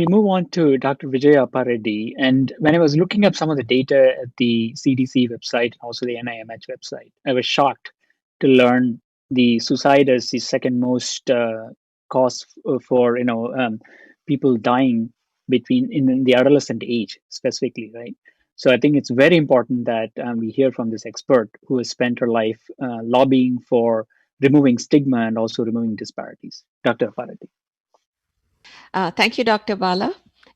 We move on to Dr. Vijaya Pareddy. And when I was looking up some of the data at the CDC website and also the NIMH website, I was shocked to learn the suicide is the second most cause for people dying between in the adolescent age specifically, right? So I think it's very important that we hear from this expert who has spent her life lobbying for removing stigma and also removing disparities. Dr. Pareddy. Thank you, Dr. Bala,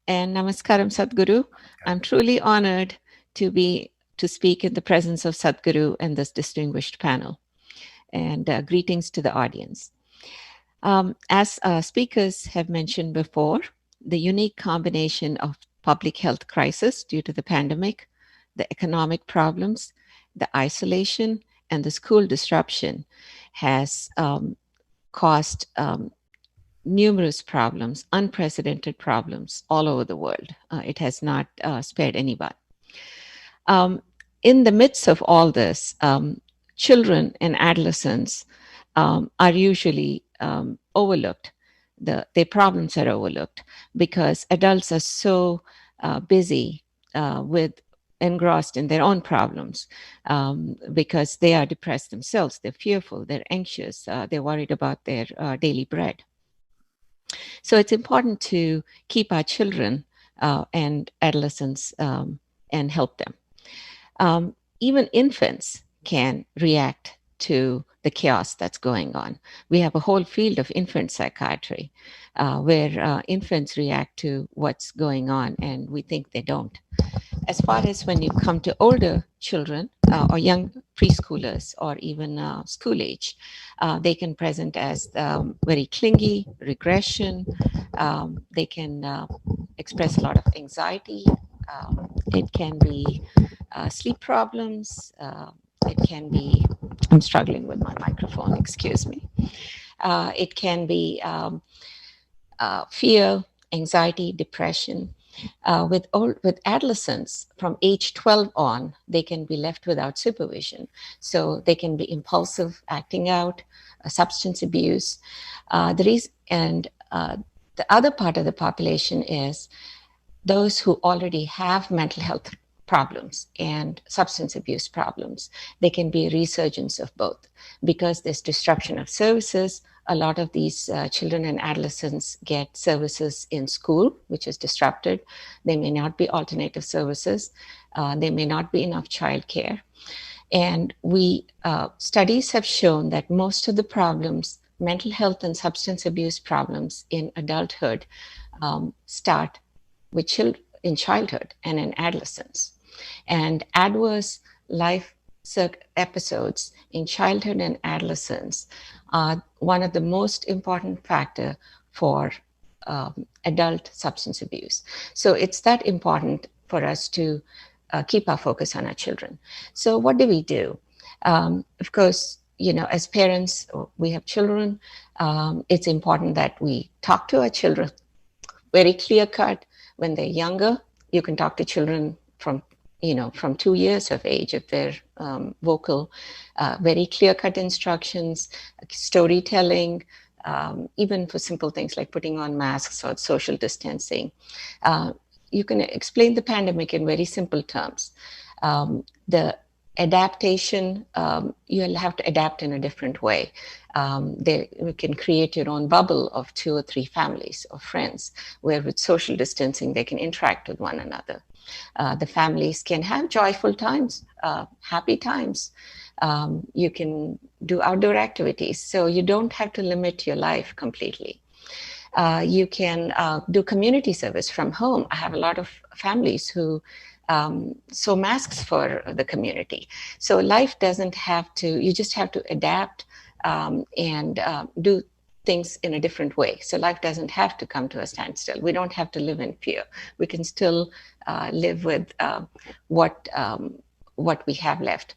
and Namaskaram, Sadhguru. I'm truly honored to speak in the presence of Sadhguru and this distinguished panel. And greetings to the audience. As speakers have mentioned before, the unique combination of public health crisis due to the pandemic, the economic problems, the isolation, and the school disruption has caused numerous problems, unprecedented problems all over the world. It has not spared anybody. In the midst of all this, children and adolescents are usually overlooked. Their problems are overlooked because adults are so busy engrossed in their own problems because they are depressed themselves, they're fearful, they're anxious, they're worried about their daily bread. So it's important to keep our children and adolescents and help them. Even infants can react to the chaos that's going on. We have a whole field of infant psychiatry where infants react to what's going on and we think they don't. As far as when you come to older children or young preschoolers or even school age, they can present as very clingy, regression. They can express a lot of anxiety. It can be sleep problems. It can be, I'm struggling with my microphone, excuse me. It can be fear, anxiety, depression. With adolescents from age 12 on, they can be left without supervision. So they can be impulsive, acting out, substance abuse. The other part of the population is those who already have mental health problems and substance abuse problems. They can be a resurgence of both because there's disruption of services. A lot of these children and adolescents get services in school, which is disrupted. They may not be alternative services. There may not be enough childcare. And studies have shown that most of the problems, mental health and substance abuse problems in adulthood start in childhood and in adolescence. And adverse life episodes in childhood and adolescence are one of the most important factor for adult substance abuse. So it's that important for us to keep our focus on our children. So what do we do? Of course, as parents, we have children. It's important that we talk to our children very clear cut. When they're younger, you can talk to children from 2 years of age if they're vocal, very clear-cut instructions, storytelling, even for simple things like putting on masks or social distancing. You can explain the pandemic in very simple terms. The adaptation, you'll have to adapt in a different way. You can create your own bubble of 2 or 3 families or friends where with social distancing, they can interact with one another. The families can have joyful times, happy times. You can do outdoor activities, so you don't have to limit your life completely. You can do community service from home. I have a lot of families who sew masks for the community. So life doesn't have to, you just have to adapt and do things in a different way. So life doesn't have to come to a standstill. We don't have to live in fear. We can still live with what we have left.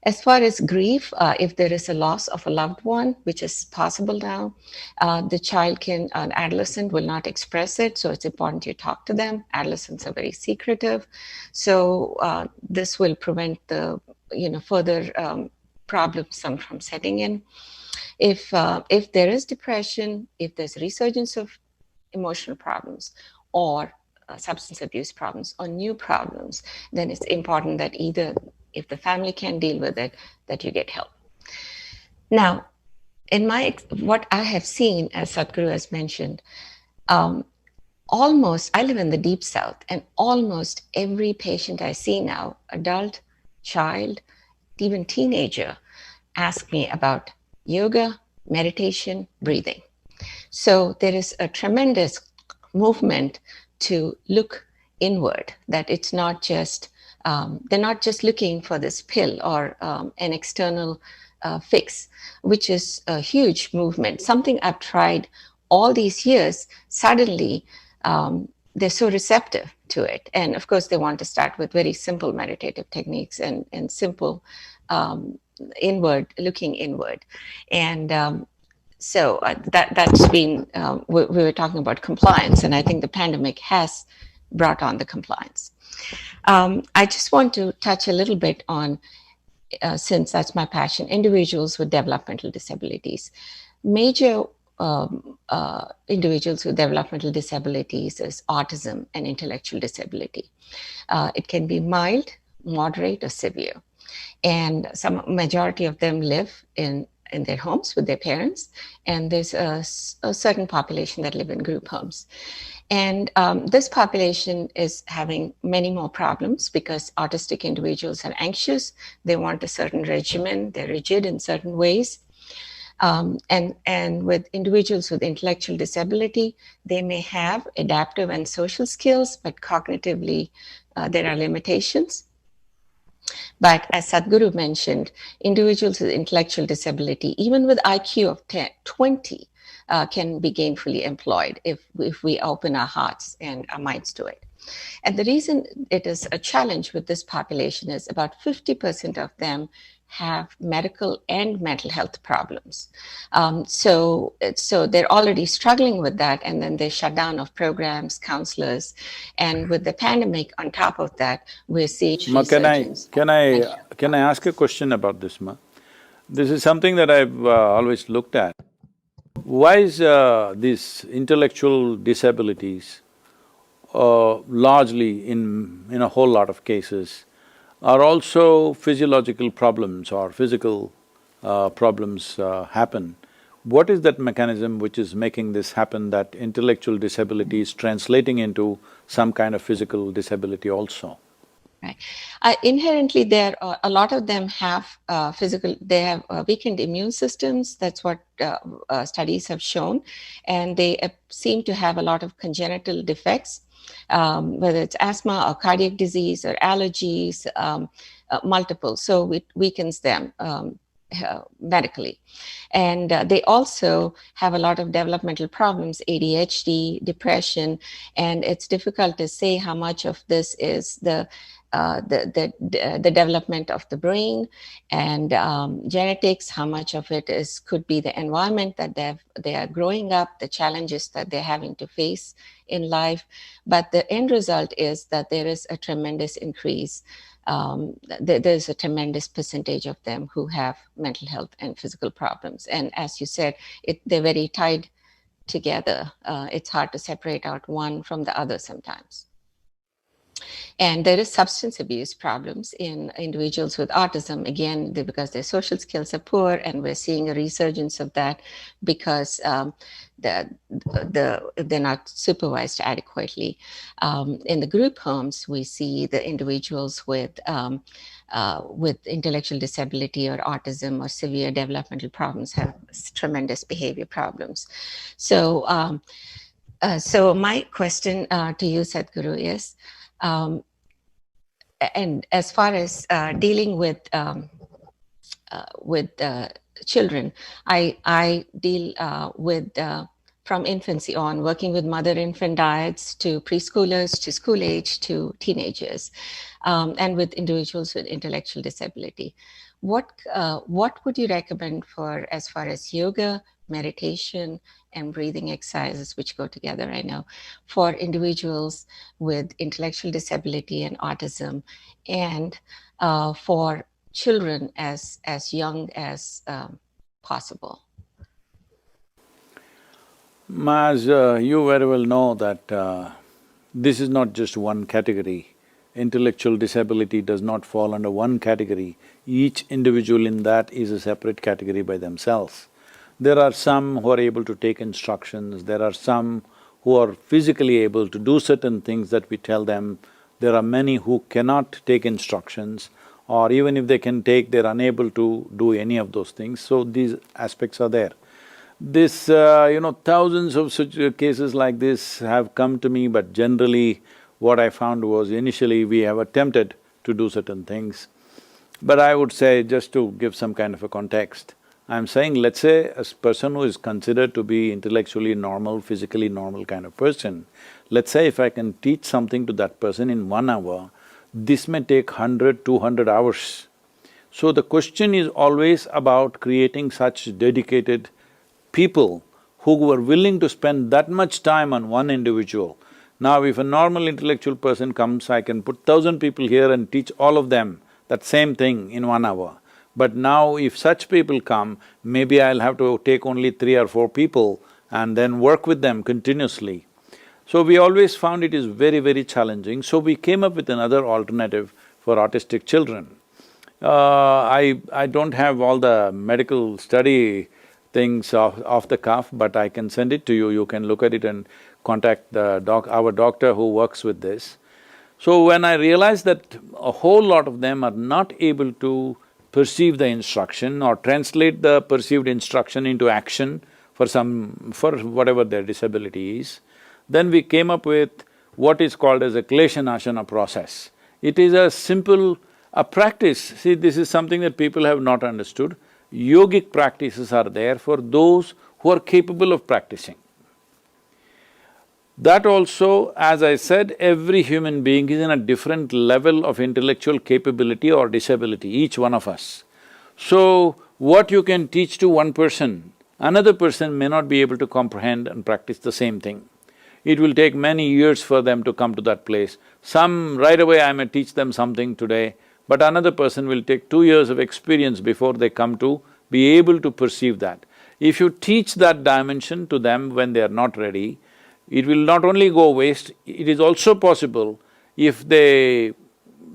As far as grief, if there is a loss of a loved one, which is possible now, an adolescent will not express it. So it's important you talk to them. Adolescents are very secretive. So this will prevent the further problems from setting in. If there is depression, if there's resurgence of emotional problems or substance abuse problems or new problems, then it's important that either, if the family can deal with it, that you get help. Now, in what I have seen, as Sadhguru has mentioned, um, I live in the deep south, and almost every patient I see now, adult, child, even teenager, ask me about yoga, meditation, breathing. So there is a tremendous movement to look inward, that it's not just, they're not just looking for this pill or an external fix, which is a huge movement. Something I've tried all these years, suddenly they're so receptive to it. And of course, they want to start with very simple meditative techniques and simple looking inward. And so that's been, we were talking about compliance, and I think the pandemic has brought on the compliance. I just want to touch a little bit on, since that's my passion, individuals with developmental disabilities. Major individuals with developmental disabilities is autism and intellectual disability. It can be mild, moderate, or severe. And some majority of them live in their homes with their parents, and there's a certain population that live in group homes. And this population is having many more problems because autistic individuals are anxious, they want a certain regimen, they're rigid in certain ways. And with individuals with intellectual disability, they may have adaptive and social skills, but cognitively there are limitations. But as Sadhguru mentioned, individuals with intellectual disability, even with IQ of 20, can be gainfully employed if we open our hearts and our minds to it. And the reason it is a challenge with this population is about 50% of them have medical and mental health problems. So they're already struggling with that, and then they shut down of programs, counselors, and with the pandemic on top of that, we're seeing resurgence. Can I ask a question about this, Ma? This is something that I've always looked at. Why is these intellectual disabilities, largely in a whole lot of cases, are also physiological problems or physical problems happen? What is that mechanism which is making this happen, that intellectual disability is translating into some kind of physical disability also? Right. Inherently, there are a lot of them have they have weakened immune systems. That's what studies have shown, and they seem to have a lot of congenital defects, whether it's asthma or cardiac disease or allergies, multiple. So it weakens them medically. And they also have a lot of developmental problems, ADHD, depression, and it's difficult to say how much of this is the development of the brain and genetics, how much of it could be the environment that they are growing up, the challenges that they're having to face in life. But the end result is that there is a tremendous increase. There's a tremendous percentage of them who have mental health and physical problems. And as you said, they're very tied together. It's hard to separate out one from the other sometimes. And there is substance abuse problems in individuals with autism, again, because their social skills are poor, and we're seeing a resurgence of that because they're not supervised adequately. In the group homes, we see the individuals with intellectual disability or autism or severe developmental problems have tremendous behavior problems. So, so my question to you, Sadhguru, is, and as far as dealing with children, I deal with from infancy on, working with mother-infant diets to preschoolers, to school age, to teenagers, and with individuals with intellectual disability. What would you recommend for as far as yoga, meditation, and breathing exercises, which go together, I know, for individuals with intellectual disability and autism, and for children as young as possible? As you very well know that this is not just one category. Intellectual disability does not fall under one category. Each individual in that is a separate category by themselves. There are some who are able to take instructions, there are some who are physically able to do certain things that we tell them. There are many who cannot take instructions, or even if they can take, they're unable to do any of those things. So these aspects are there. Thousands of such cases like this have come to me, but generally what I found was initially we have attempted to do certain things. But I would say, just to give some kind of a context, I'm saying, let's say a person who is considered to be intellectually normal, physically normal kind of person, let's say if I can teach something to that person in 1 hour, this may take 100, 200 hours. So the question is always about creating such dedicated people who were willing to spend that much time on one individual. Now if a normal intellectual person comes, I can put 1,000 people here and teach all of them that same thing in 1 hour. But now if such people come, maybe I'll have to take only 3 or 4 people and then work with them continuously. So we always found it is very, very challenging, so we came up with another alternative for autistic children. I don't have all the medical study things off the cuff, but I can send it to you, you can look at it and contact our doctor who works with this. So when I realized that a whole lot of them are not able to perceive the instruction or translate the perceived instruction into action for whatever their disability is, then we came up with what is called as a Kleshanashana process. It is a simple… a practice. See, this is something that people have not understood. Yogic practices are there for those who are capable of practicing. That also, as I said, every human being is in a different level of intellectual capability or disability, each one of us. So, what you can teach to one person, another person may not be able to comprehend and practice the same thing. It will take many years for them to come to that place. Some, right away I may teach them something today, but another person will take 2 years of experience before they come to be able to perceive that. If you teach that dimension to them when they are not ready, it will not only go waste, it is also possible if they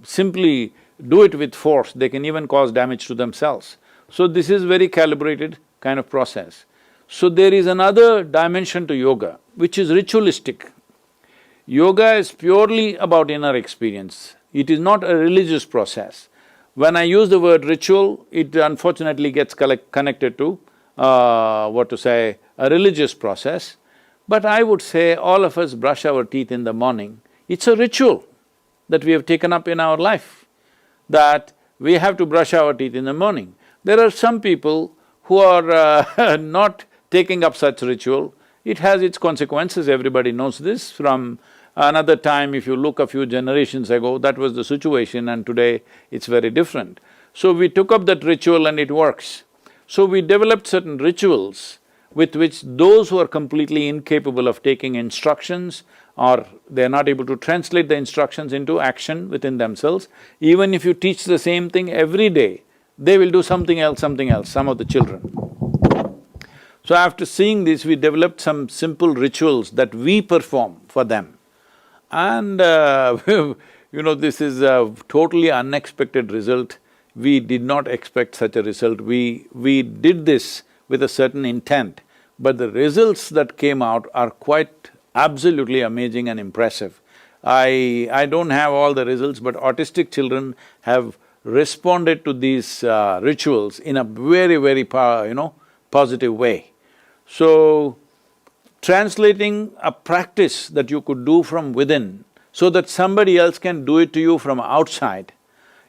simply do it with force, they can even cause damage to themselves. So this is very calibrated kind of process. So there is another dimension to yoga, which is ritualistic. Yoga is purely about inner experience. It is not a religious process. When I use the word ritual, it unfortunately gets connected to, a religious process. But I would say all of us brush our teeth in the morning. It's a ritual that we have taken up in our life, that we have to brush our teeth in the morning. There are some people who are not taking up such ritual. It has its consequences, everybody knows this. From another time, if you look a few generations ago, that was the situation, and today it's very different. So we took up that ritual and it works. So we developed certain rituals with which those who are completely incapable of taking instructions or they're not able to translate the instructions into action within themselves, even if you teach the same thing every day, they will do something else, some of the children. So after seeing this, we developed some simple rituals that we perform for them. And this is a totally unexpected result. We did not expect such a result. We did this with a certain intent, but the results that came out are quite absolutely amazing and impressive. I don't have all the results, but autistic children have responded to these rituals in a very, very positive way. So, translating a practice that you could do from within so that somebody else can do it to you from outside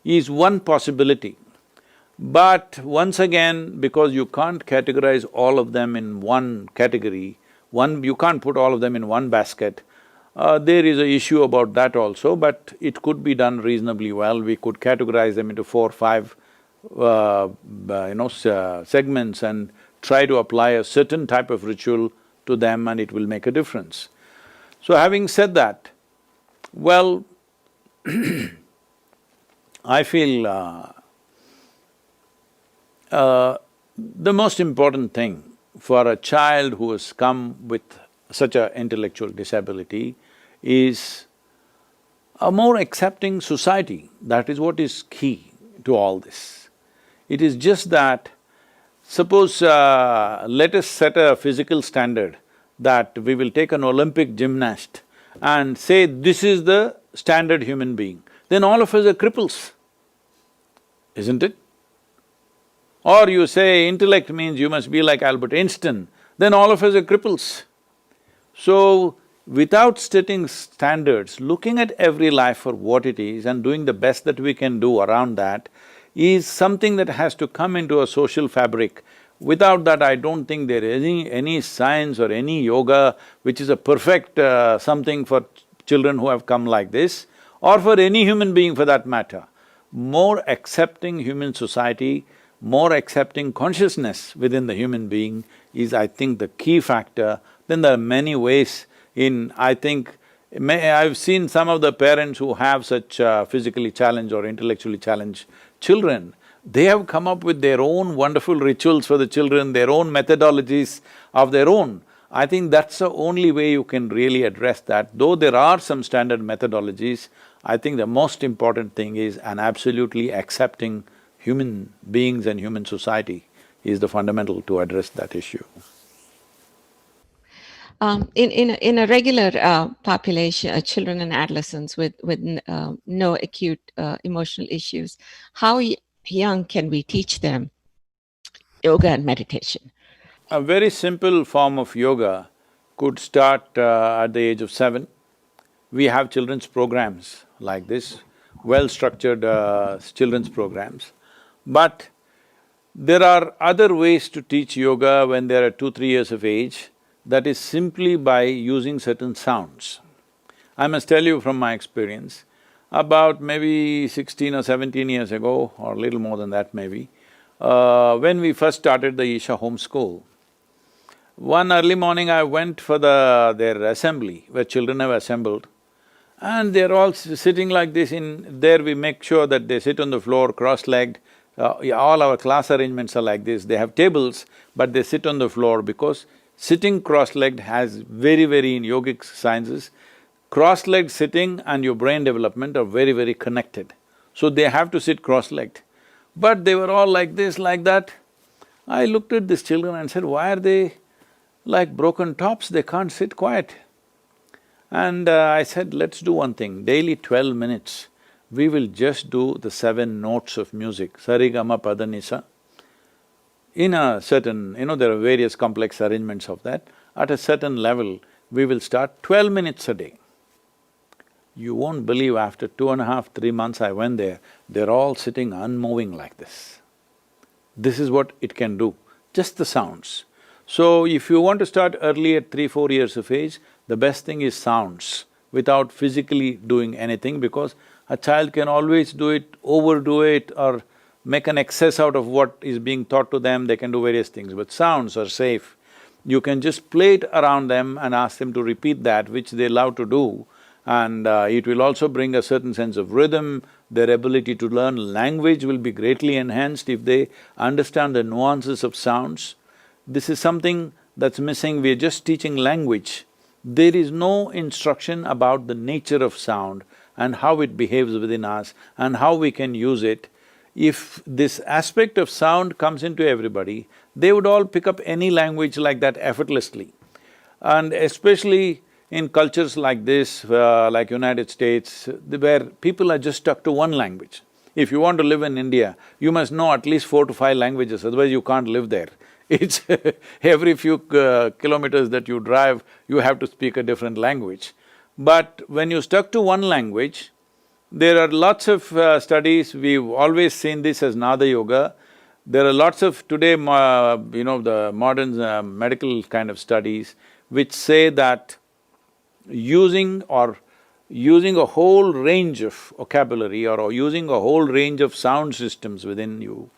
is one possibility. But once again, because you can't categorize all of them in one category, you can't put all of them in one basket, there is an issue about that also, but it could be done reasonably well. We could categorize them into 4 or 5 segments and try to apply a certain type of ritual to them, and it will make a difference. So having said that, well, I feel the most important thing for a child who has come with such a intellectual disability is a more accepting society. That is what is key to all this. It is just that, suppose let us set a physical standard that we will take an Olympic gymnast and say this is the standard human being, then all of us are cripples, isn't it? Or you say intellect means you must be like Albert Einstein, then all of us are cripples. So, without setting standards, looking at every life for what it is and doing the best that we can do around that is something that has to come into a social fabric. Without that, I don't think there is any science or any yoga which is a perfect something for children who have come like this, or for any human being for that matter. More accepting human society, more accepting consciousness within the human being is, I think, the key factor. Then there are many ways in… I think… I've seen some of the parents who have such physically challenged or intellectually challenged children, they have come up with their own wonderful rituals for the children, their own methodologies of their own. I think that's the only way you can really address that. Though there are some standard methodologies, I think the most important thing is an absolutely accepting human beings and human society is the fundamental to address that issue. In a regular population, children and adolescents with no acute emotional issues, how young can we teach them yoga and meditation? A very simple form of yoga could start at the age of 7. We have children's programs like this, well-structured children's programs. But there are other ways to teach yoga when they are 2-3 years of age. That is simply by using certain sounds. I must tell you from my experience, about maybe 16 or 17 years ago, or a little more than that maybe, when we first started the Isha home school, one early morning I went for their assembly, where children have assembled, and they're all sitting like this. In there we make sure that they sit on the floor cross-legged. All our class arrangements are like this. They have tables, but they sit on the floor because sitting cross-legged has very in yogic sciences, cross-legged sitting and your brain development are very connected. So they have to sit cross-legged. But they were all like this, like that. I looked at these children and said, why are they like broken tops? They can't sit quiet. And I said, let's do one thing, daily 12 minutes, we will just do the 7 notes of music, sarigama padanisa. In a certain… there are various complex arrangements of that. At a certain level, we will start 12 minutes a day. You won't believe, after 2.5–3 months I went there, they're all sitting unmoving like this. This is what it can do, just the sounds. So, if you want to start early at 3–4 years of age, the best thing is sounds, without physically doing anything, because a child can always do it, overdo it, or make an excess out of what is being taught to them. They can do various things, but sounds are safe. You can just play it around them and ask them to repeat that, which they love to do, and it will also bring a certain sense of rhythm. Their ability to learn language will be greatly enhanced if they understand the nuances of sounds. This is something that's missing. We're just teaching language. There is no instruction about the nature of sound and how it behaves within us and how we can use it. If this aspect of sound comes into everybody, they would all pick up any language like that effortlessly. And especially in cultures like this, like United States, where people are just stuck to one language. If you want to live in India, you must know at least 4 to 5 languages, otherwise you can't live there. It's every few kilometers that you drive, you have to speak a different language. But when you're stuck to one language, there are lots of studies, we've always seen this as Nada Yoga. There are lots of today, the modern medical kind of studies which say that using a whole range of vocabulary or using a whole range of sound systems within you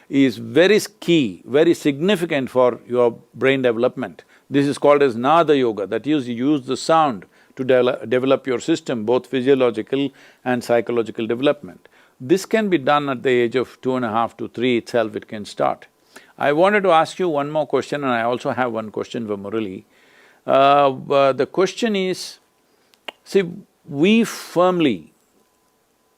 is very key, very significant for your brain development. This is called as Nada Yoga, that is, you use the sound to develop your system, both physiological and psychological development. This can be done at the age of 2.5 to 3 itself, it can start. I wanted to ask you one more question, and I also have one question for Murali. The question is, see, we firmly,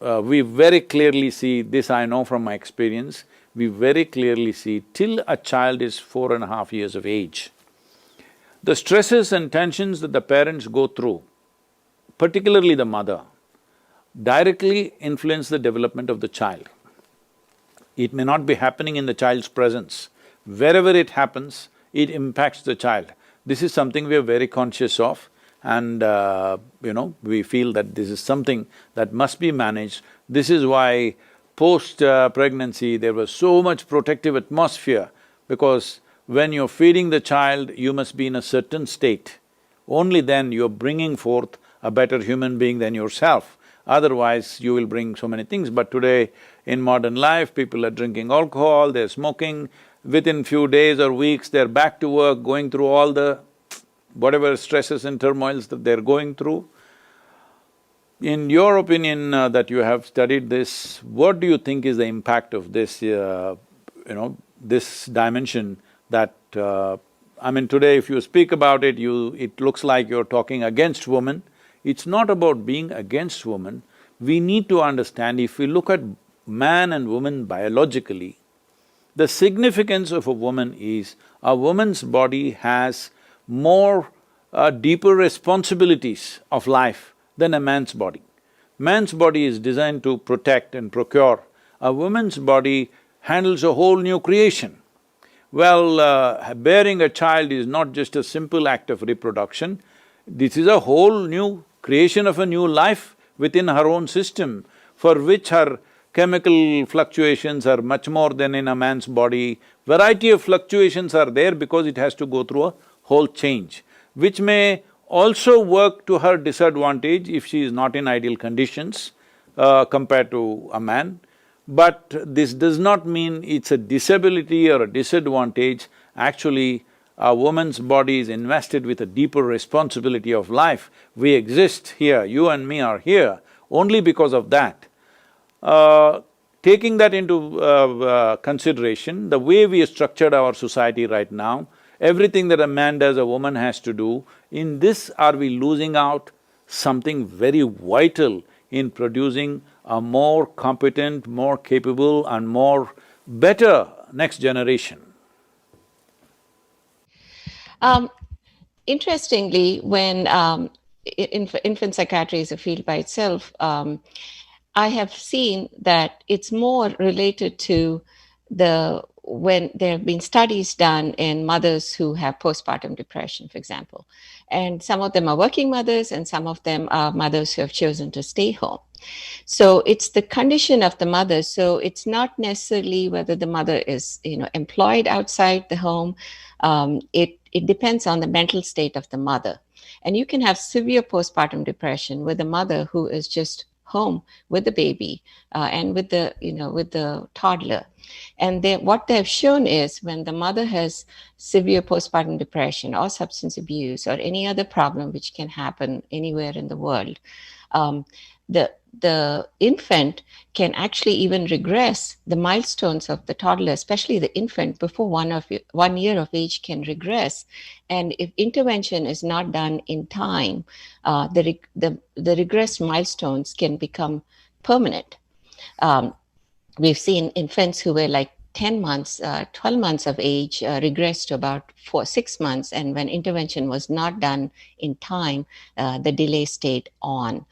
we very clearly see, this I know from my experience, we very clearly see till a child is 4.5 years of age, the stresses and tensions that the parents go through, particularly the mother, directly influence the development of the child. It may not be happening in the child's presence. Wherever it happens, it impacts the child. This is something we are very conscious of, and we feel that this is something that must be managed. This is why post-pregnancy there was so much protective atmosphere, because when you're feeding the child, you must be in a certain state. Only then you're bringing forth a better human being than yourself. Otherwise, you will bring so many things. But today, in modern life, people are drinking alcohol, they're smoking. Within few days or weeks, they're back to work, going through all the whatever stresses and turmoils that they're going through. In your opinion, that you have studied this, what do you think is the impact of this, this dimension that… I mean, today if you speak about it, it looks like you're talking against women. It's not about being against women. We need to understand, if we look at man and woman biologically, the significance of a woman is, a woman's body has more deeper responsibilities of life than a man's body. Man's body is designed to protect and procure. A woman's body handles a whole new creation. Well, bearing a child is not just a simple act of reproduction, this is a whole new creation of a new life within her own system, for which her chemical fluctuations are much more than in a man's body. Variety of fluctuations are there because it has to go through a whole change, which may also work to her disadvantage if she is not in ideal conditions compared to a man. But this does not mean it's a disability or a disadvantage. Actually, a woman's body is invested with a deeper responsibility of life. We exist here, you and me are here only because of that. Taking that into consideration, the way we have structured our society right now, everything that a man does, a woman has to do, in this are we losing out something very vital in producing a more competent, more capable and more better next generation. Interestingly, when infant psychiatry is a field by itself, I have seen that it's more related to when there have been studies done in mothers who have postpartum depression, for example. And some of them are working mothers and some of them are mothers who have chosen to stay home. So it's the condition of the mother. So it's not necessarily whether the mother is, employed outside the home. It depends on the mental state of the mother. And you can have severe postpartum depression with a mother who is just home with the baby and with the toddler. And what they've shown is when the mother has severe postpartum depression or substance abuse or any other problem which can happen anywhere in the world, the infant can actually even regress. The milestones of the toddler, especially the infant before 1 year of age, can regress. And if intervention is not done in time, the regressed milestones can become permanent. We've seen infants who were like 10 months, 12 months of age regress to about 6 months. And when intervention was not done in time, the delay stayed on.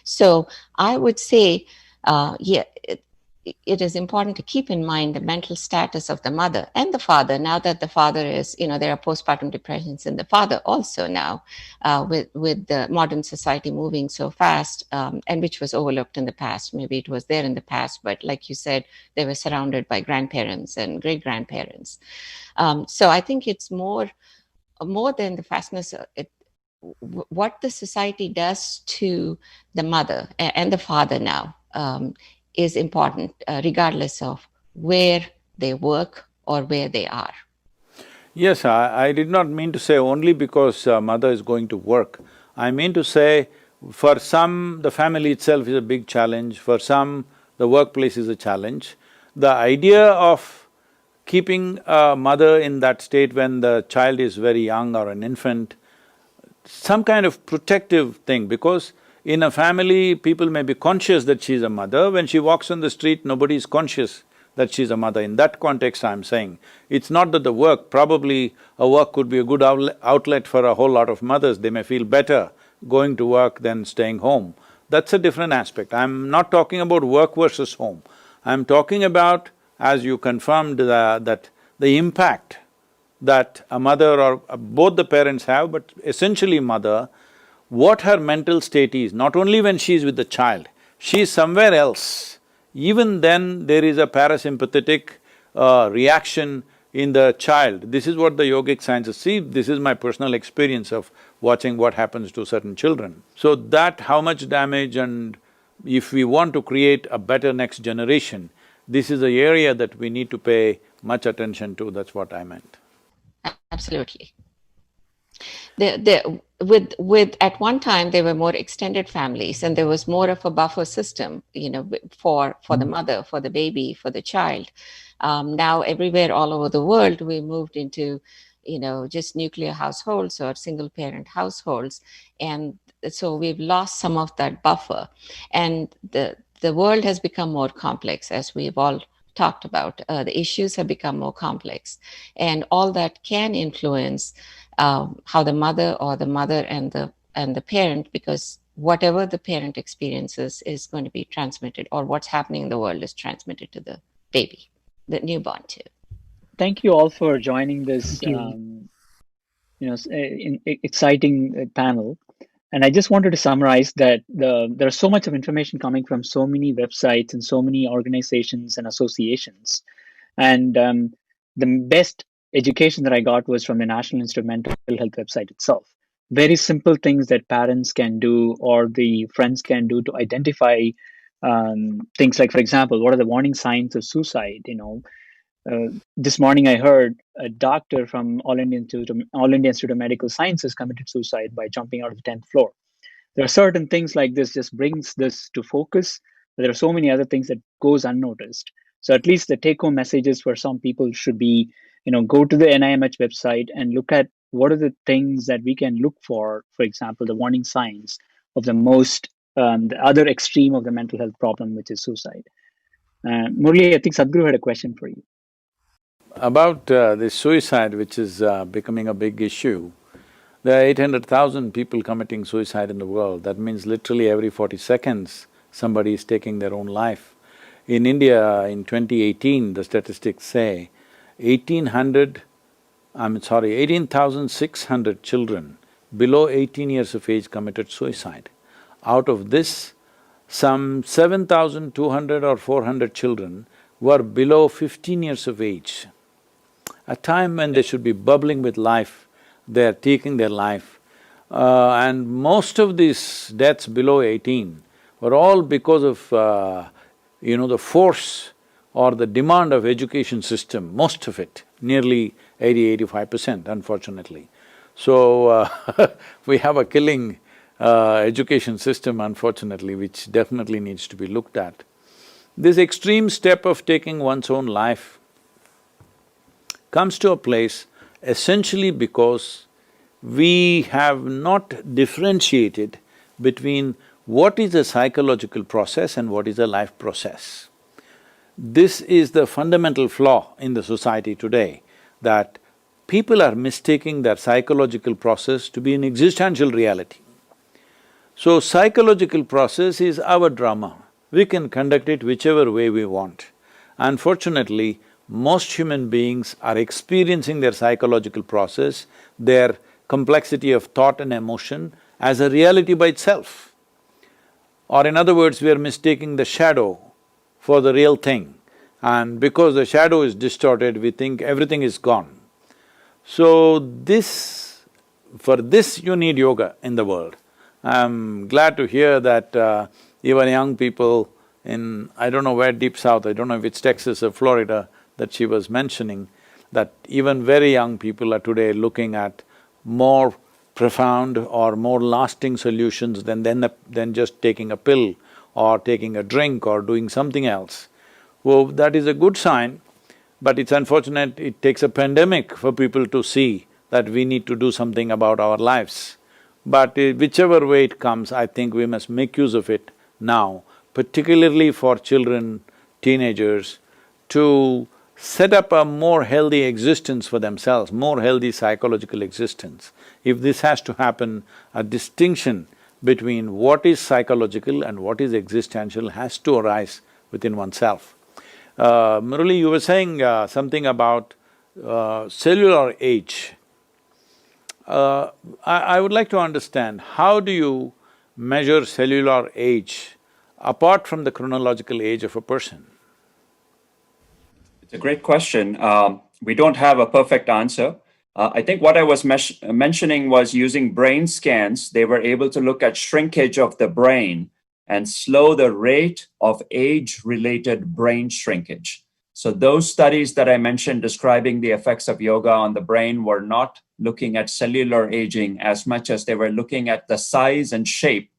So I would say, it is important to keep in mind the mental status of the mother and the father. Now that the father is, there are postpartum depressions in the father also now, with the modern society moving so fast, and which was overlooked in the past. Maybe it was there in the past, but like you said, they were surrounded by grandparents and great-grandparents. So I think it's more than the fastness, what the society does to the mother and the father now is important, regardless of where they work or where they are. Yes, I did not mean to say only because mother is going to work. I mean to say, for some, the family itself is a big challenge, for some, the workplace is a challenge. The idea of keeping a mother in that state when the child is very young or an infant, some kind of protective thing, because in a family, people may be conscious that she's a mother. When she walks on the street, nobody is conscious that she's a mother. In that context, I'm saying, it's not that the work… probably a work could be a good outlet for a whole lot of mothers, they may feel better going to work than staying home. That's a different aspect. I'm not talking about work versus home. I'm talking about, as you confirmed, that the impact that a mother or both the parents have, but essentially mother, what her mental state is, not only when she is with the child, she is somewhere else. Even then, there is a parasympathetic reaction in the child. This is what the yogic sciences see, this is my personal experience of watching what happens to certain children. So that how much damage, and if we want to create a better next generation, this is the area that we need to pay much attention to, that's what I meant. Absolutely. With at one time there were more extended families, and there was more of a buffer system, for the mother, for the baby, for the child. Now everywhere all over the world we moved into, just nuclear households or single parent households, and so we've lost some of that buffer, and the world has become more complex, as we've all talked about. The issues have become more complex, and all that can influence how the mother and the parent, because whatever the parent experiences is going to be transmitted, or what's happening in the world is transmitted to the baby, the newborn too. Thank you all for joining this, exciting panel. And I just wanted to summarize that there's so much of information coming from so many websites and so many organizations and associations. And the best education that I got was from the National Institute of Mental Health website itself. Very simple things that parents can do or the friends can do to identify things like, for example, what are the warning signs of suicide? This morning I heard a doctor from All India Institute of Medical Sciences committed suicide by jumping out of the 10th floor. There are certain things like this just brings this to focus, but there are so many other things that goes unnoticed. So at least the take-home messages for some people should be, go to the NIMH website and look at what are the things that we can look for example, the warning signs of the other extreme of the mental health problem, which is suicide. Murli, I think Sadhguru had a question for you. About this suicide, which is becoming a big issue, there are 800,000 people committing suicide in the world. That means literally every 40 seconds, somebody is taking their own life. In India, in 2018, the statistics say 18,600 children below 18 years of age committed suicide. Out of this, some 7,200 or 400 children were below 15 years of age. A time when they should be bubbling with life, they're taking their life. And most of these deaths below 18 were all because of, the force or the demand of education system, most of it, nearly 80–85%, unfortunately. So, we have a killing education system, unfortunately, which definitely needs to be looked at. This extreme step of taking one's own life comes to a place essentially because we have not differentiated between what is a psychological process and what is a life process. This is the fundamental flaw in the society today, that people are mistaking their psychological process to be an existential reality. So, psychological process is our drama. We can conduct it whichever way we want. Unfortunately, most human beings are experiencing their psychological process, their complexity of thought and emotion as a reality by itself. Or in other words, we are mistaking the shadow for the real thing, and because the shadow is distorted, we think everything is gone. So for this you need yoga in the world. I'm glad to hear that even young people in, I don't know where, deep south, I don't know if it's Texas or Florida, that she was mentioning, that even very young people are today looking at more profound or more lasting solutions than just taking a pill or taking a drink or doing something else. Well, that is a good sign, But it's unfortunate it takes a pandemic for people to see that we need to do something about our lives. But whichever way it comes, I think we must make use of it now, particularly for children, teenagers, to set up a more healthy existence for themselves, more healthy psychological existence. If this has to happen, a distinction between what is psychological and what is existential has to arise within oneself. Murali, you were saying something about cellular age. I would like to understand, how do you measure cellular age apart from the chronological age of a person? It's a great question. We don't have a perfect answer. I think what I was mentioning was using brain scans. They were able to look at shrinkage of the brain and slow the rate of age-related brain shrinkage. So those studies that I mentioned describing the effects of yoga on the brain were not looking at cellular aging as much as they were looking at the size and shape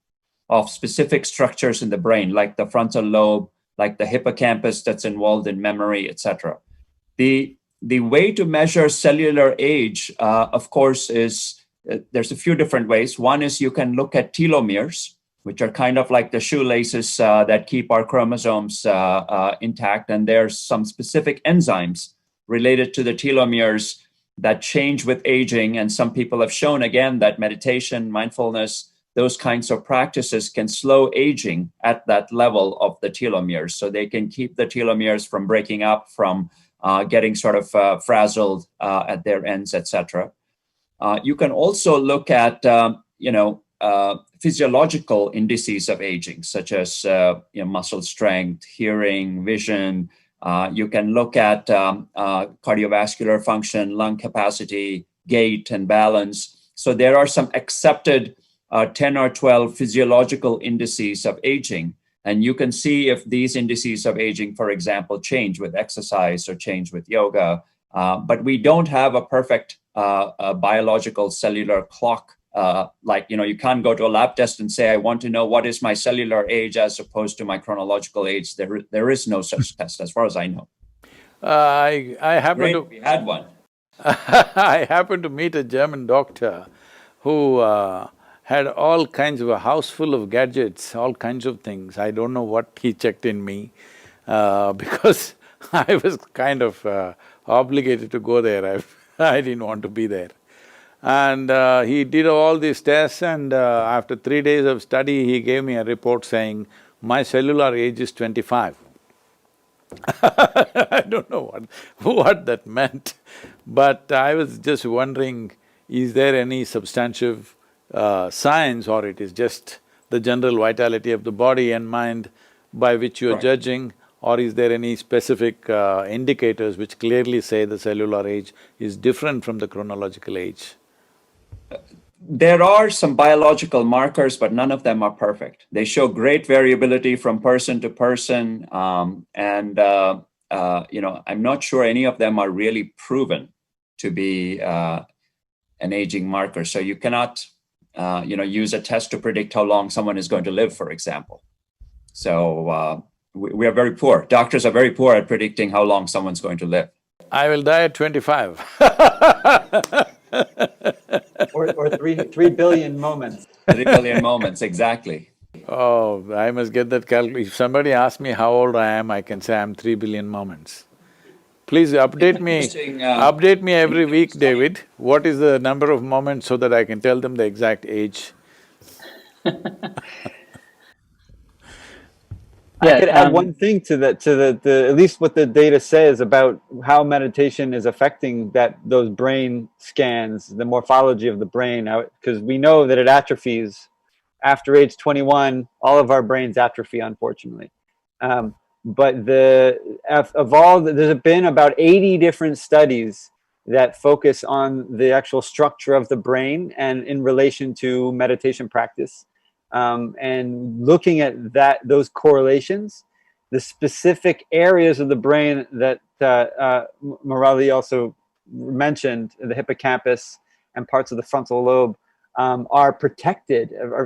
of specific structures in the brain, like the frontal lobe, like the hippocampus that's involved in memory, etc. The way to measure cellular age, of course, is there's a few different ways. One is you can look at telomeres, which are kind of like the shoelaces that keep our chromosomes intact. And there's some specific enzymes related to the telomeres that change with aging. And some people have shown, again, that meditation, mindfulness, those kinds of practices can slow aging at that level of the telomeres. So they can keep the telomeres from breaking up, from getting sort of frazzled at their ends, etc. You can also look at, physiological indices of aging, such as muscle strength, hearing, vision. You can look at cardiovascular function, lung capacity, gait, and balance. So there are some accepted 10 or 12 physiological indices of aging. And you can see if these indices of aging, for example, change with exercise or change with yoga. But we don't have a perfect biological cellular clock. You can't go to a lab test and say, I want to know what is my cellular age as opposed to my chronological age. There is no such test as far as I know. I happen to… We had one. I happened to meet a German doctor who had all kinds of a house full of gadgets, all kinds of things. I don't know what he checked in me because I was kind of obligated to go there. I didn't want to be there. And he did all these tests, and after 3 days of study, he gave me a report saying, my cellular age is 25. I don't know what that meant, but I was just wondering, is there any substantive science, or it is just the general vitality of the body and mind by which you are judging, or is there any specific indicators which clearly say the cellular age is different from the chronological age? There are some biological markers, but none of them are perfect. They show great variability from person to person, and I'm not sure any of them are really proven to be an aging marker. So you cannot, use a test to predict how long someone is going to live, for example. So we are very poor. Doctors are very poor at predicting how long someone's going to live. I will die at 25. or 3 billion moments. 3 billion moments, exactly. Oh, I must get that if somebody asks me how old I am, I can say I'm 3 billion moments. Please update me every week, David. What is the number of moments so that I can tell them the exact age? I could add one thing to that, at least what the data says about how meditation is affecting those brain scans, the morphology of the brain, because we know that it atrophies after age 21. All of our brains atrophy, unfortunately. But there's been about 80 different studies that focus on the actual structure of the brain and in relation to meditation practice. And looking at those correlations, the specific areas of the brain that Murali also mentioned, the hippocampus and parts of the frontal lobe, are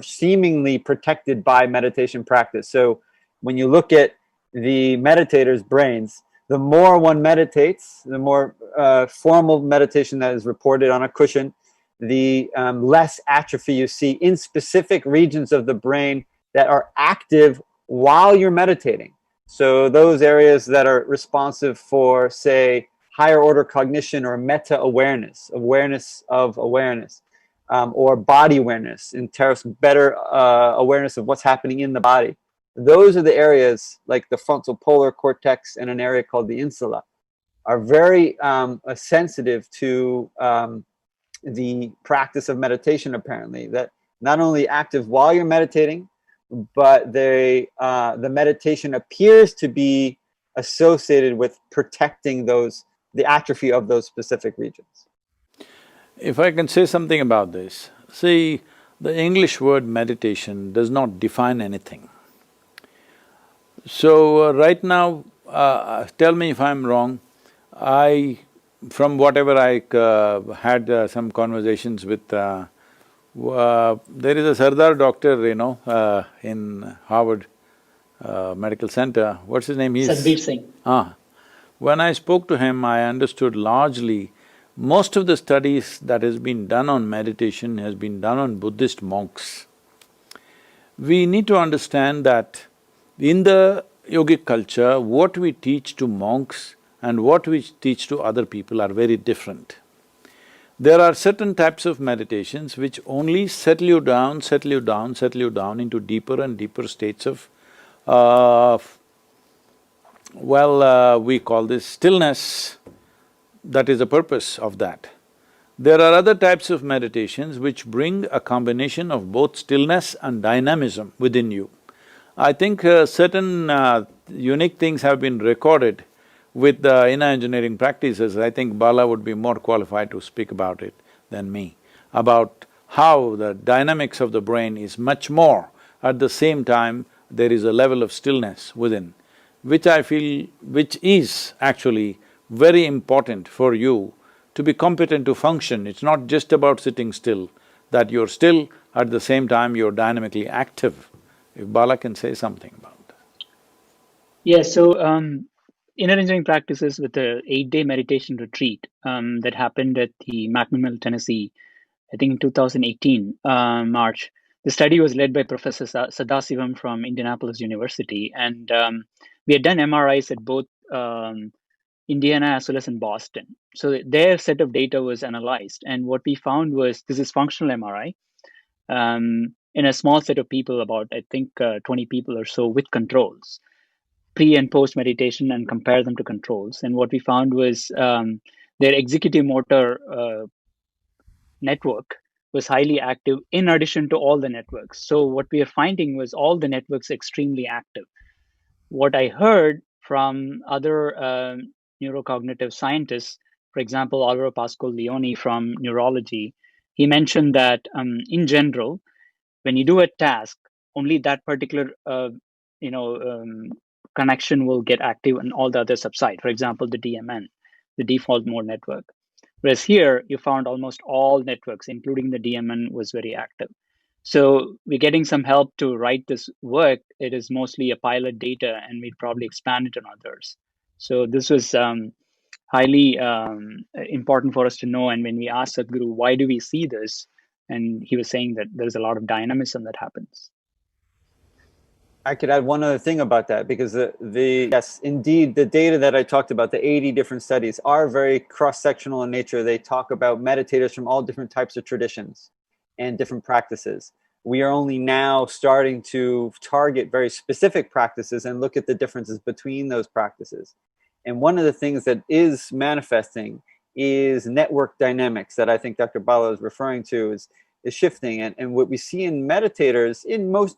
seemingly protected by meditation practice. So when you look at the meditators' brains, the more one meditates, the more formal meditation that is reported on a cushion, the less atrophy you see in specific regions of the brain that are active while you're meditating. So those areas that are responsive for, say, higher order cognition or meta awareness, awareness of awareness, or body awareness, in terms of better awareness of what's happening in the body. Those are the areas like the frontal polar cortex and an area called the insula are very sensitive to the practice of meditation, apparently, that not only active while you're meditating, but the meditation appears to be associated with protecting the atrophy of those specific regions. If I can say something about this, see, the English word meditation does not define anything. So, right now, tell me if I'm wrong, from whatever I had some conversations with, there is a Sardar doctor, in Harvard Medical Center, what's his name? Sadhguru Singh. When I spoke to him, I understood largely most of the studies that has been done on meditation has been done on Buddhist monks. We need to understand that in the yogic culture, what we teach to monks and what we teach to other people are very different. There are certain types of meditations which only settle you down, settle you down, settle you down into deeper and deeper states of, we call this stillness. That is the purpose of that. There are other types of meditations which bring a combination of both stillness and dynamism within you. I think certain unique things have been recorded with the inner engineering practices. I think Bala would be more qualified to speak about it than me, about how the dynamics of the brain is much more. At the same time, there is a level of stillness within, which I feel… which is actually very important for you to be competent to function. It's not just about sitting still, that you're still, at the same time you're dynamically active. If Bala can say something about that. Yeah, so inner engineering practices with the 8-day meditation retreat that happened at the McMinnville, Tennessee, I think in 2018, March. The study was led by Professor Sadasivam from Indianapolis University, and we had done MRIs at both Indiana as well as in Boston. So their set of data was analyzed, and what we found was this is functional MRI in a small set of people, about I think 20 people or so, with controls, pre and post meditation, and compare them to controls. And what we found was their executive motor network was highly active in addition to all the networks. So what we are finding was all the networks extremely active. What I heard from other neurocognitive scientists, for example, Alvaro Pascual Leone from neurology, he mentioned that in general, when you do a task, only that particular connection will get active and all the others subside. For example, the DMN, the default mode network. Whereas here, you found almost all networks, including the DMN, was very active. So we're getting some help to write this work. It is mostly a pilot data, and we'd probably expand it on others. So this was highly important for us to know. And when we asked Sadhguru, why do we see this? And he was saying that there's a lot of dynamism that happens. I could add one other thing about that, because yes, indeed, the data that I talked about, the 80 different studies, are very cross-sectional in nature. They talk about meditators from all different types of traditions and different practices. We are only now starting to target very specific practices and look at the differences between those practices. And one of the things that is manifesting is network dynamics that I think Dr. Bala is referring to is shifting. And what we see in meditators, in most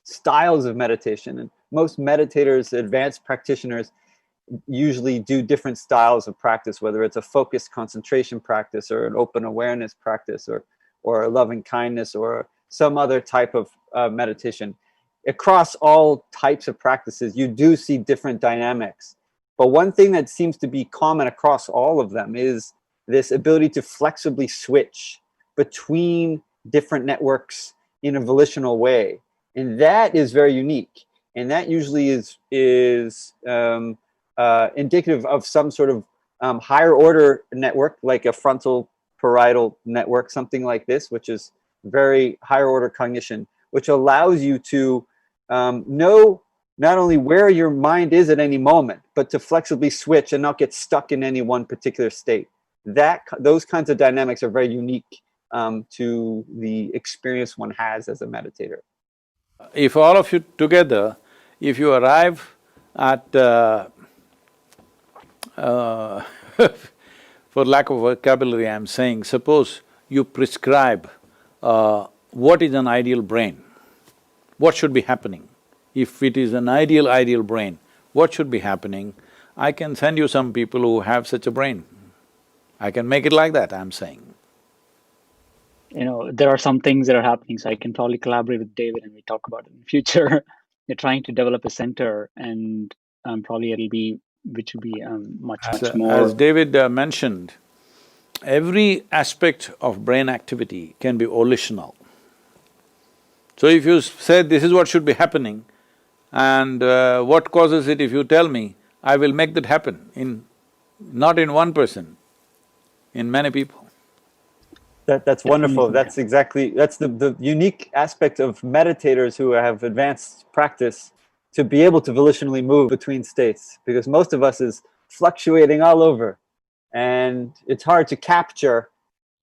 styles of meditation, and most meditators, advanced practitioners, usually do different styles of practice, whether it's a focused concentration practice or an open awareness practice or a loving kindness or some other type of meditation. Across all types of practices, you do see different dynamics. But one thing that seems to be common across all of them is this ability to flexibly switch between different networks in a volitional way. And that is very unique. And that usually is indicative of some sort of higher order network, like a frontal parietal network, something like this, which is very higher order cognition, which allows you to know not only where your mind is at any moment, but to flexibly switch and not get stuck in any one particular state. Those kinds of dynamics are very unique to the experience one has as a meditator. If all of you together, if you arrive at, for lack of vocabulary, I'm saying, suppose you prescribe what is an ideal brain, what should be happening? If it is an ideal brain, what should be happening? I can send you some people who have such a brain. I can make it like that, I'm saying. There are some things that are happening, so I can probably collaborate with David and we talk about it in the future. They're trying to develop a center, and probably which will be much more. As David mentioned, every aspect of brain activity can be volitional. So if you say this is what should be happening, and what causes it, if you tell me, I will make that happen not in one person, in many people. That's wonderful. That's the unique aspect of meditators who have advanced practice, to be able to volitionally move between states, because most of us is fluctuating all over, and it's hard to capture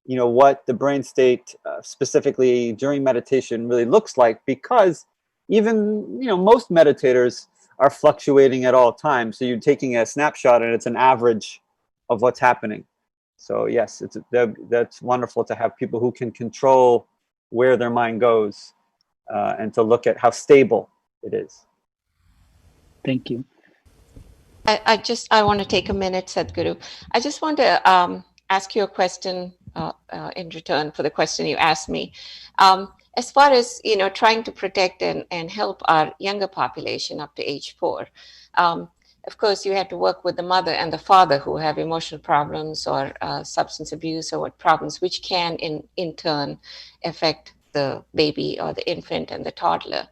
what the brain state specifically during meditation really looks like, because even most meditators are fluctuating at all times. So you're taking a snapshot and it's an average of what's happening. So yes, that's wonderful to have people who can control where their mind goes and to look at how stable it is. Thank you. I want to take a minute, Sadhguru. I just want to ask you a question in return for the question you asked me. As far as trying to protect and help our younger population up to age 4, of course, you have to work with the mother and the father who have emotional problems or substance abuse or what problems, which can in turn affect the baby or the infant and the toddler.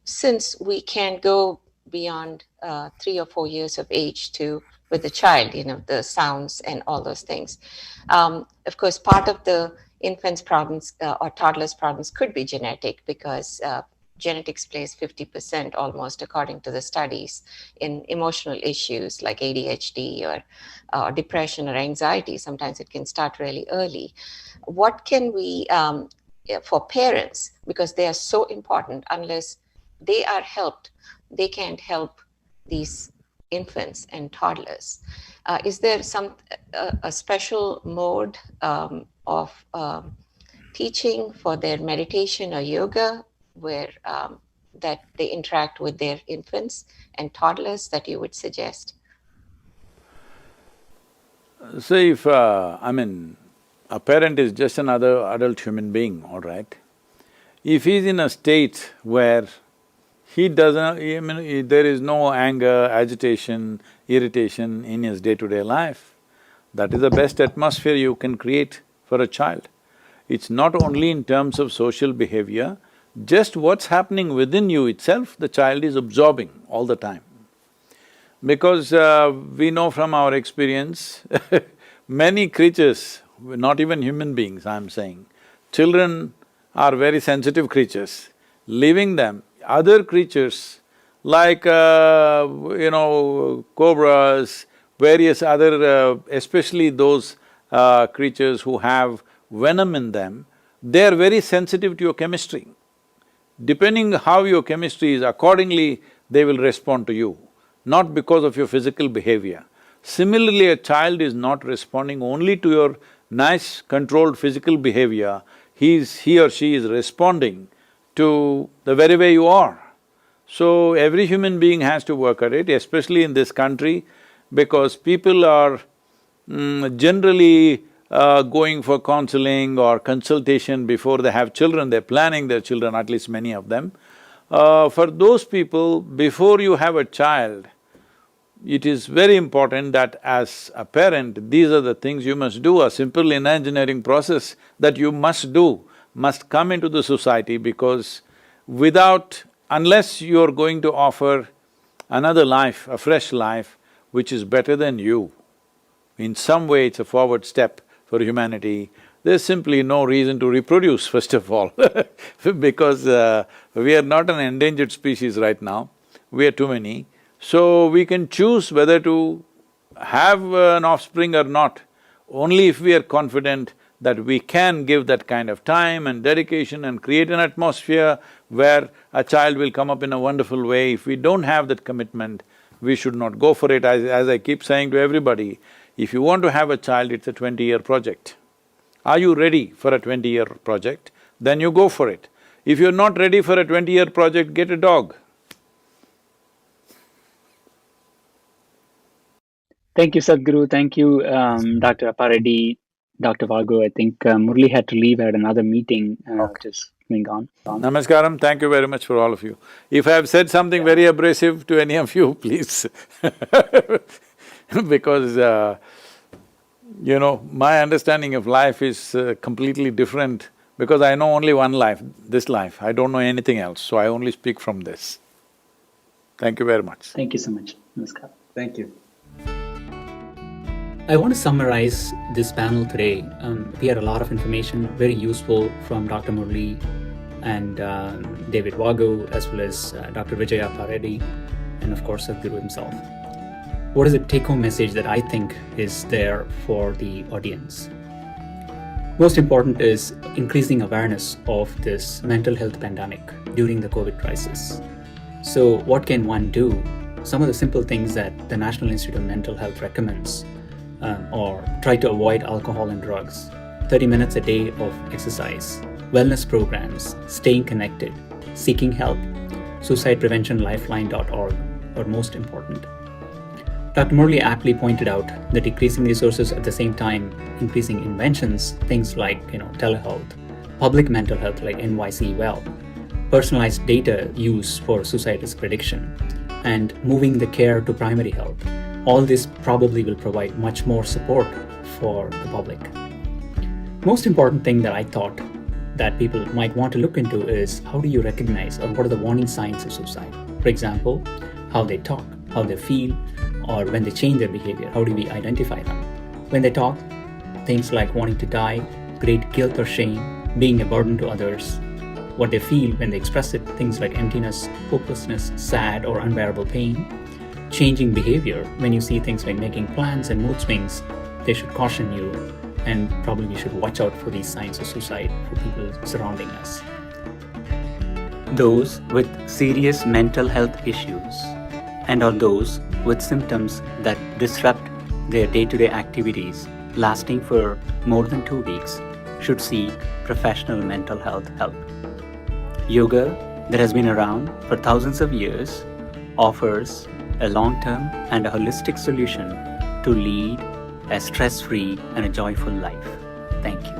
Since we can go beyond 3 or 4 years of age with the child, the sounds and all those things. Of course, part of the infant's problems or toddler's problems could be genetic, because genetics plays 50% almost, according to the studies, in emotional issues like ADHD or depression or anxiety. Sometimes it can start really early. What can we, for parents, because they are so important, unless they are helped, they can't help these infants and toddlers. Is there a special mode of teaching for their meditation or yoga where that they interact with their infants and toddlers that you would suggest? So if, a parent is just another adult human being, all right? If he's in a state where he doesn't… there is no anger, agitation, irritation in his day-to-day life, that is the best atmosphere you can create for a child. It's not only in terms of social behavior, just what's happening within you itself, the child is absorbing all the time. Because we know from our experience, many creatures, not even human beings, I'm saying, children are very sensitive creatures. Leaving them, other creatures like, cobras, various other, especially those creatures who have venom in them, they are very sensitive to your chemistry. Depending how your chemistry is, accordingly they will respond to you, not because of your physical behavior. Similarly, a child is not responding only to your nice, controlled physical behavior, he or she is responding to the very way you are. So, every human being has to work at it, especially in this country, because people are generally going for counseling or consultation before they have children, they're planning their children, at least many of them. For those people, before you have a child, it is very important that as a parent, these are the things you must do. A simple engineering process that you must do must come into the society, because unless you're going to offer another life, a fresh life, which is better than you. In some way, it's a forward step for humanity. There's simply no reason to reproduce, first of all because we are not an endangered species right now, we are too many. So we can choose whether to have an offspring or not, only if we are confident that we can give that kind of time and dedication and create an atmosphere where a child will come up in a wonderful way. If we don't have that commitment, we should not go for it. As I keep saying to everybody, if you want to have a child, it's a 20-year project. Are you ready for a 20-year project? Then you go for it. If you're not ready for a 20-year project, get a dog. Thank you, Sadhguru. Thank you, Dr. Aparedi, Dr. Vago. I think Murli had to leave at another meeting, which is going on. Namaskaram, thank you very much for all of you. If I have said something very abrasive to any of you, please because you know, my understanding of life is completely different because I know only one life, this life. I don't know anything else, so I only speak from this. Thank you very much. Thank you so much. Namaskar. Thank you. I want to summarize this panel today. We had a lot of information, very useful from Dr. Murli and David Vago, as well as Dr. Vijaya Pareddy, and of course Sadhguru himself. What is the take-home message that I think is there for the audience? Most important is increasing awareness of this mental health pandemic during the COVID crisis. So what can one do? Some of the simple things that the National Institute of Mental Health recommends or try to avoid alcohol and drugs, 30 minutes a day of exercise, wellness programs, staying connected, seeking help, suicidepreventionlifeline.org are most important. Dr. Murli aptly pointed out that decreasing resources at the same time increasing inventions, things like telehealth, public mental health like NYC Well, personalized data use for suicide risk prediction, and moving the care to primary health. All this probably will provide much more support for the public. Most important thing that I thought that people might want to look into is how do you recognize or what are the warning signs of suicide? For example, how they talk, how they feel, or when they change their behavior, how do we identify them? When they talk, things like wanting to die, great guilt or shame, being a burden to others. What they feel when they express it, things like emptiness, hopelessness, sad or unbearable pain. Changing behavior, when you see things like making plans and mood swings, they should caution you, and probably we should watch out for these signs of suicide for people surrounding us. Those with serious mental health issues and or those with symptoms that disrupt their day-to-day activities lasting for more than 2 weeks should seek professional mental health help. Yoga, that has been around for thousands of years, offers a long-term and a holistic solution to lead a stress-free and a joyful life. Thank you.